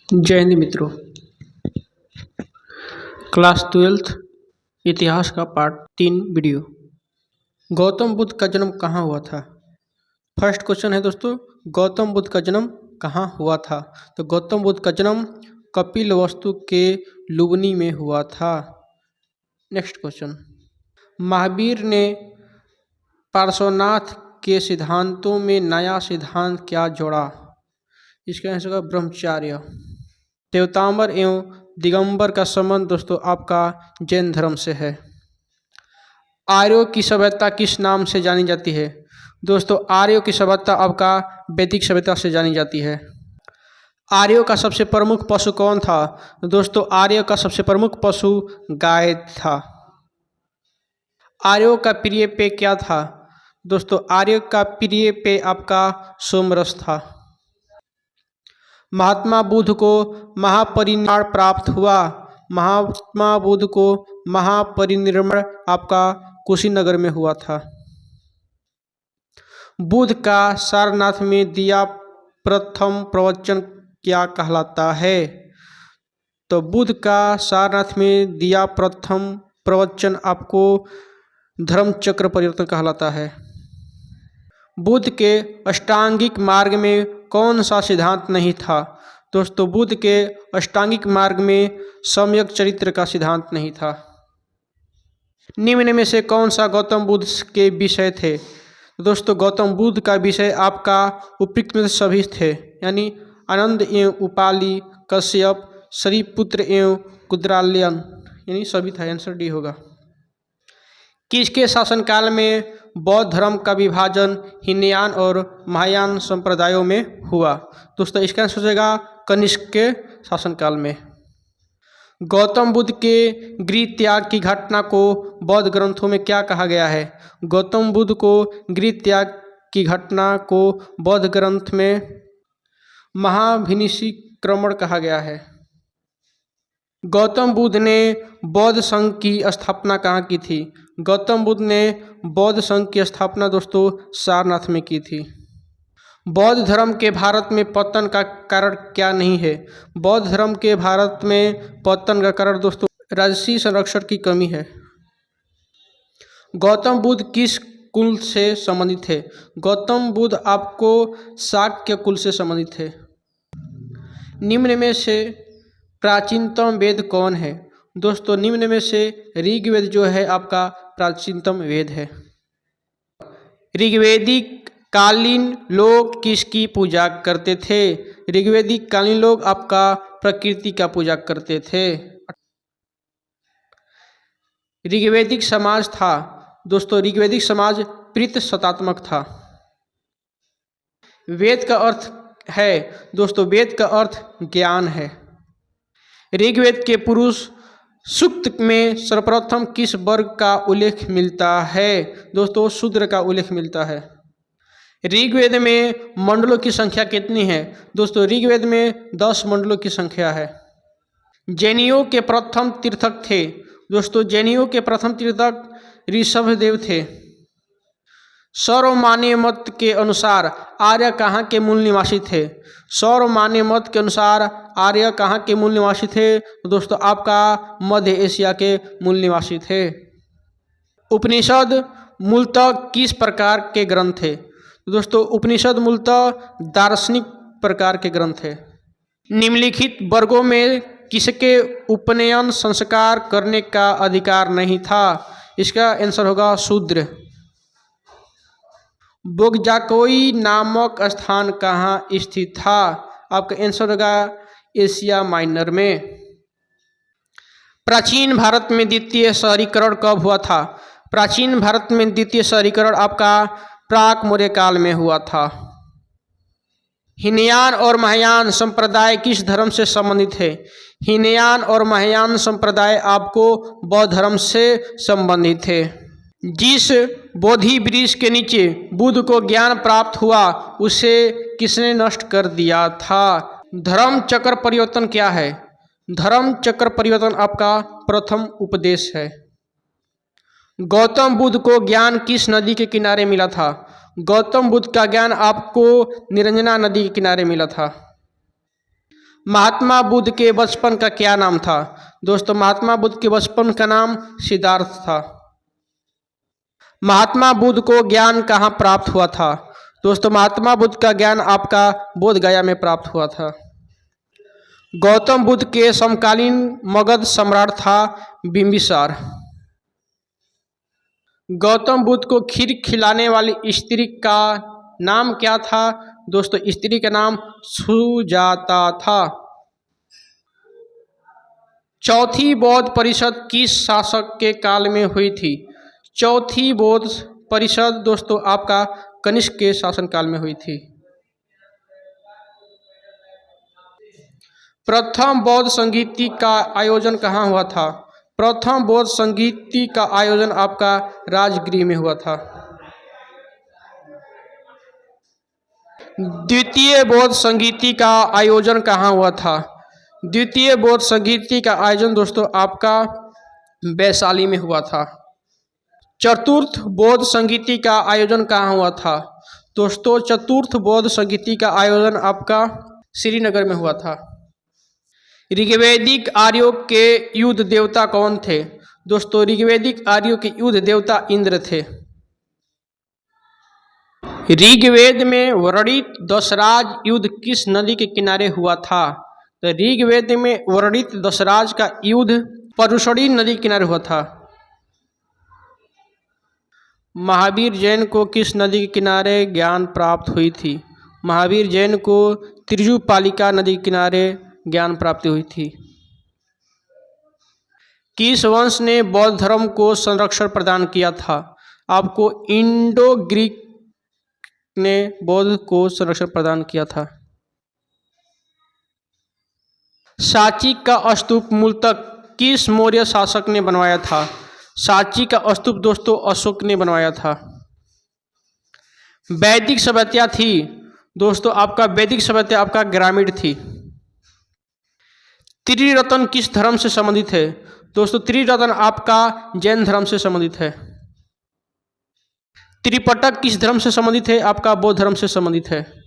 जय हिंद मित्रों। Class 12th इतिहास का पार्ट 3 वीडियो। गौतम बुद्ध का जन्म कहाँ हुआ था? फर्स्ट क्वेश्चन है दोस्तों, गौतम बुद्ध का जन्म कहाँ हुआ था? तो गौतम बुद्ध का जन्म कपिलवस्तु के लुबनी में हुआ था। नेक्स्ट क्वेश्चन, महावीर ने पार्श्वनाथ के सिद्धांतों में नया सिद्धांत क्या जोड़ा? इसका आंसर होगा ब्रह्मचर्य। देवतांबर एवं दिगंबर का संबंध दोस्तों आपका जैन धर्म से है। आर्यों की सभ्यता किस नाम से जानी जाती है? दोस्तों आर्यों की सभ्यता आपका वैदिक सभ्यता से जानी जाती है। आर्यों का सबसे प्रमुख पशु कौन था? दोस्तों आर्यों का सबसे प्रमुख पशु गाय था। आर्यों का प्रिय पेय क्या था? दोस्तों आर्यों का प्रिय पेय आपका सोमरस था। महात्मा बुद्ध को महापरिनिर्वाण प्राप्त हुआ। महात्मा बुद्ध को महापरिनिर्वाण आपका कुशीनगर में हुआ था। बुद्ध का सारनाथ में दिया प्रथम प्रवचन क्या कहलाता है? तो बुद्ध का सारनाथ में दिया प्रथम प्रवचन आपको धर्म चक्र परिवर्तन कहलाता है। बुद्ध के अष्टांगिक मार्ग में कौन सा सिद्धांत नहीं था? दोस्तों बुद्ध के अष्टांगिक मार्ग में सम्यक चरित्र का सिद्धांत नहीं था। निम्न में से कौन सा गौतम बुद्ध के विषय थे? दोस्तों गौतम बुद्ध का विषय आपका उपयुक्त में सभी थे, यानी आनंद एवं उपाली, कश्यप, शरीपुत्र एवं कुद्रालयन, यानी सभी था। आंसर डी होगा। किसके शासनकाल में बौद्ध धर्म का विभाजन हीनयान और महायान संप्रदायों में हुआ? दोस्तों इसका आंसर हो जाएगा कनिष्क के शासनकाल में। गौतम बुद्ध के गृह त्याग की घटना को बौद्ध ग्रंथों में क्या कहा गया है? गौतम बुद्ध को गृह त्याग की घटना को बौद्ध ग्रंथ में महाभिनिष्क्रमण कहा गया है। गौतम बुद्ध ने बौद्ध संघ की स्थापना कहाँ की थी? गौतम बुद्ध ने बौद्ध संघ की स्थापना दोस्तों सारनाथ में की थी। बौद्ध धर्म के भारत में पतन का कारण क्या नहीं है? बौद्ध धर्म के भारत में पतन का कारण दोस्तों राजसी संरक्षण की कमी है। गौतम बुद्ध किस कुल से संबंधित है? गौतम बुद्ध आपको शाक्य कुल से संबंधित है। निम्न में से प्राचीनतम वेद कौन है? दोस्तों निम्न में से ऋग्वेद जो है आपका प्राचीनतम वेद है। ऋग्वेदिक कालीन लोग किसकी पूजा करते थे? ऋग्वेदिक कालीन लोग आपका प्रकृति का पूजा करते थे। ऋग्वेदिक समाज था दोस्तों, ऋग्वेदिक समाज प्रीतसत्तात्मक था। वेद का अर्थ है दोस्तों, वेद का अर्थ ज्ञान है। ऋग्वेद के पुरुष सूक्त में सर्वप्रथम किस वर्ग का उल्लेख मिलता है? दोस्तों शूद्र का उल्लेख मिलता है। ऋग्वेद में मंडलों की संख्या कितनी है? दोस्तों ऋग्वेद में 10 मंडलों की संख्या है। जैनियों के प्रथम तीर्थक थे? दोस्तों जैनियों के प्रथम तीर्थक ऋषभदेव थे। सौरमान्य मत के अनुसार आर्य कहाँ के मूल निवासी थे? सौरमान्य मत के अनुसार आर्य कहाँ के मूल निवासी थे? दोस्तों आपका मध्य एशिया के मूल निवासी थे। उपनिषद मूलतः किस प्रकार के ग्रंथ थे? दोस्तों उपनिषद मूलतः दार्शनिक प्रकार के ग्रंथ है। निम्नलिखित वर्गों में किसके उपनयन संस्कार करने का अधिकार नहीं था? इसका आंसर होगा शूद्र। बोगजाकोई नामक स्थान कहाँ स्थित था? आपका आंसर होगा एशिया माइनर में। प्राचीन भारत में द्वितीय शहरीकरण कब हुआ था? प्राचीन भारत में द्वितीय शहरीकरण आपका प्राक मौर्य काल में हुआ था। हीनयान और महायान संप्रदाय किस धर्म से संबंधित है? हीनयान और महायान संप्रदाय आपको बौद्ध धर्म से संबंधित है। जिस बोधि वृक्ष के नीचे बुद्ध को ज्ञान प्राप्त हुआ उसे किसने नष्ट कर दिया था? धर्म चक्र परिवर्तन क्या है? धर्म चक्र परिवर्तन आपका प्रथम उपदेश है। गौतम बुद्ध को ज्ञान किस नदी के किनारे मिला था? गौतम बुद्ध का ज्ञान आपको निरंजना नदी के किनारे मिला था। महात्मा बुद्ध के बचपन का क्या नाम था? दोस्तों महात्मा बुद्ध के बचपन का नाम सिद्धार्थ था। महात्मा बुद्ध को ज्ञान कहाँ प्राप्त हुआ था? दोस्तों महात्मा बुद्ध का ज्ञान आपका बोध गया में प्राप्त हुआ था। गौतम बुद्ध के समकालीन मगध सम्राट था बिंबिसार। गौतम बुद्ध को खीर खिलाने वाली स्त्री का नाम क्या था? दोस्तों स्त्री का नाम सुजाता था। चौथी बौद्ध परिषद किस शासक के काल में हुई थी? चौथी बौद्ध परिषद दोस्तों आपका कनिष्क के शासनकाल में हुई थी। प्रथम बौद्ध संगीति का आयोजन कहाँ हुआ था? प्रथम बौद्ध संगीति का आयोजन आपका राजगृह में हुआ था। द्वितीय बौद्ध संगीति का आयोजन कहाँ हुआ था? द्वितीय बौद्ध संगीति का आयोजन दोस्तों आपका वैशाली में हुआ था। चतुर्थ बौद्ध संगीति का आयोजन कहाँ हुआ था? दोस्तों चतुर्थ बौद्ध संगीति का आयोजन आपका श्रीनगर में हुआ था। ऋग्वैदिक आर्यों के युद्ध देवता कौन थे? दोस्तों ऋग्वैदिक आर्यों के युद्ध देवता इंद्र थे। ऋग्वेद में वर्णित दशराज युद्ध किस नदी के किनारे हुआ था? तो ऋग्वेद में वर्णित दशराज का युद्ध परुषणी नदी के किनारे हुआ था। महावीर जैन को किस नदी के किनारे ज्ञान प्राप्त हुई थी? महावीर जैन को त्रिजुपालिका नदी के किनारे ज्ञान प्राप्ति हुई थी। किस वंश ने बौद्ध धर्म को संरक्षण प्रदान किया था? आपको इंडो ग्रीक ने बौद्ध को संरक्षण प्रदान किया था। सांची का स्तूप मूलतः किस मौर्य शासक ने बनवाया था? सांची का स्तूप दोस्तों अशोक ने बनवाया था। वैदिक सभ्यता थी दोस्तों आपका वैदिक सभ्यता आपका ग्रामीण थी। त्रिरत्न किस धर्म से संबंधित है? दोस्तों त्रिरत्न आपका जैन धर्म से संबंधित है। त्रिपिटक किस धर्म से संबंधित है? आपका बौद्ध धर्म से संबंधित है।